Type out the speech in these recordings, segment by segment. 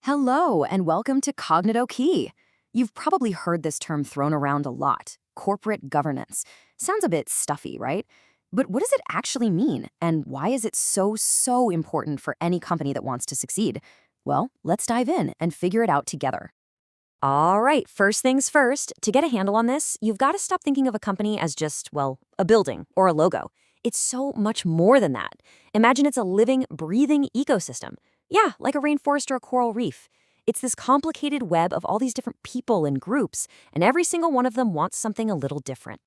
Hello, and welcome to Kognito Key. You've probably heard this term thrown around a lot, corporate governance. Sounds a bit stuffy, right? But what does it actually mean, and why is it so important for any company that wants to succeed? Well, let's dive in and figure it out together. All right, first things first, to get a handle on this, you've got to stop thinking of a company as just, well, a building or a logo. It's so much more than that. Imagine it's a living, breathing ecosystem. Yeah, like a rainforest or a coral reef. It's this complicated web of all these different people and groups, and every single one of them wants something a little different.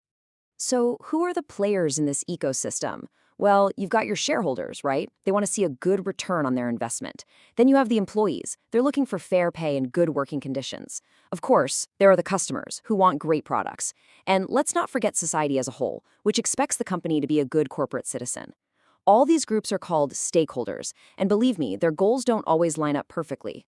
So, who are the players in this ecosystem? Well, you've got your shareholders, right? They want to see a good return on their investment. Then you have the employees. They're looking for fair pay and good working conditions. Of course, there are the customers who want great products. And let's not forget society as a whole, which expects the company to be a good corporate citizen. All these groups are called stakeholders, and believe me, their goals don't always line up perfectly.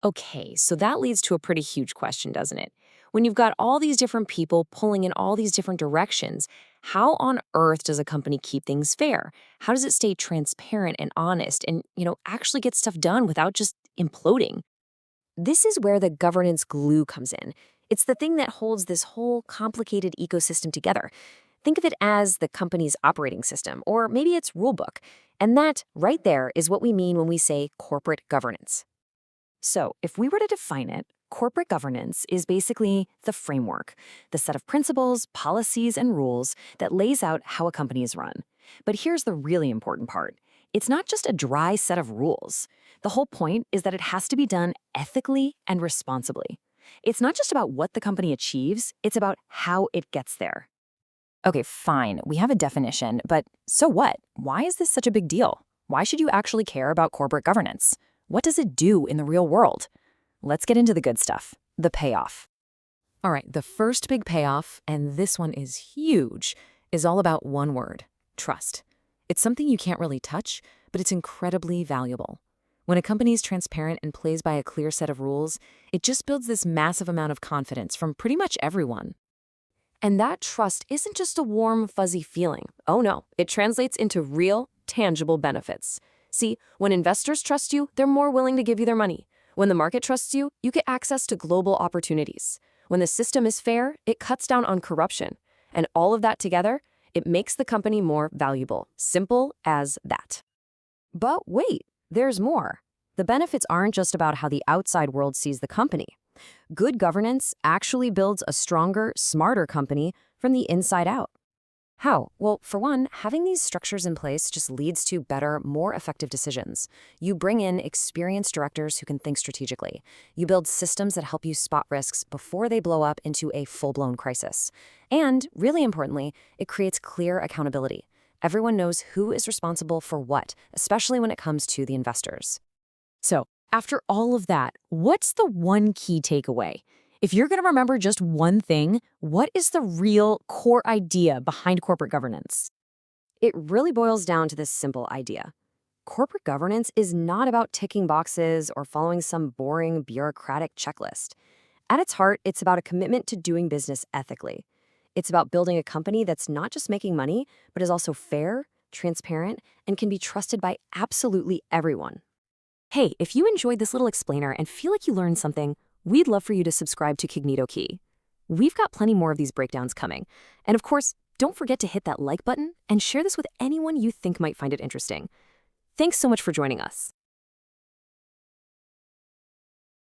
Okay, so that leads to a pretty huge question, doesn't it? When you've got all these different people pulling in all these different directions, how on earth does a company keep things fair? How does it stay transparent and honest and, actually get stuff done without just imploding? This is where the governance glue comes in. It's the thing that holds this whole complicated ecosystem together. Think of it as the company's operating system, or maybe its rulebook. And that, right there, is what we mean when we say corporate governance. So, if we were to define it, corporate governance is basically the framework, the set of principles, policies, and rules that lays out how a company is run. But here's the really important part. It's not just a dry set of rules. The whole point is that it has to be done ethically and responsibly. It's not just about what the company achieves, it's about how it gets there. Okay, fine, we have a definition, but so what? Why is this such a big deal? Why should you actually care about corporate governance? What does it do in the real world? Let's get into the good stuff, the payoff. All right, the first big payoff, and this one is huge, is all about one word: trust. It's something you can't really touch, but it's incredibly valuable. When a company is transparent and plays by a clear set of rules, it just builds this massive amount of confidence from pretty much everyone. And that trust isn't just a warm, fuzzy feeling. Oh no, it translates into real, tangible benefits. See, when investors trust you, they're more willing to give you their money. When the market trusts you, you get access to global opportunities. When the system is fair, it cuts down on corruption. And all of that together, it makes the company more valuable. Simple as that. But wait, there's more. The benefits aren't just about how the outside world sees the company. Good governance actually builds a stronger, smarter company from the inside out. How? Well, for one, having these structures in place just leads to better, more effective decisions. You bring in experienced directors who can think strategically. You build systems that help you spot risks before they blow up into a full-blown crisis. And, really importantly, it creates clear accountability. Everyone knows who is responsible for what, especially when it comes to the investors. So, after all of that, what's the one key takeaway? If you're going to remember just one thing, what is the real core idea behind corporate governance? It really boils down to this simple idea. Corporate governance is not about ticking boxes or following some boring bureaucratic checklist. At its heart, it's about a commitment to doing business ethically. It's about building a company that's not just making money, but is also fair, transparent, and can be trusted by absolutely everyone. Hey, if you enjoyed this little explainer and feel like you learned something, we'd love for you to subscribe to Kognito Key. We've got plenty more of these breakdowns coming. And of course, don't forget to hit that like button and share this with anyone you think might find it interesting. Thanks so much for joining us.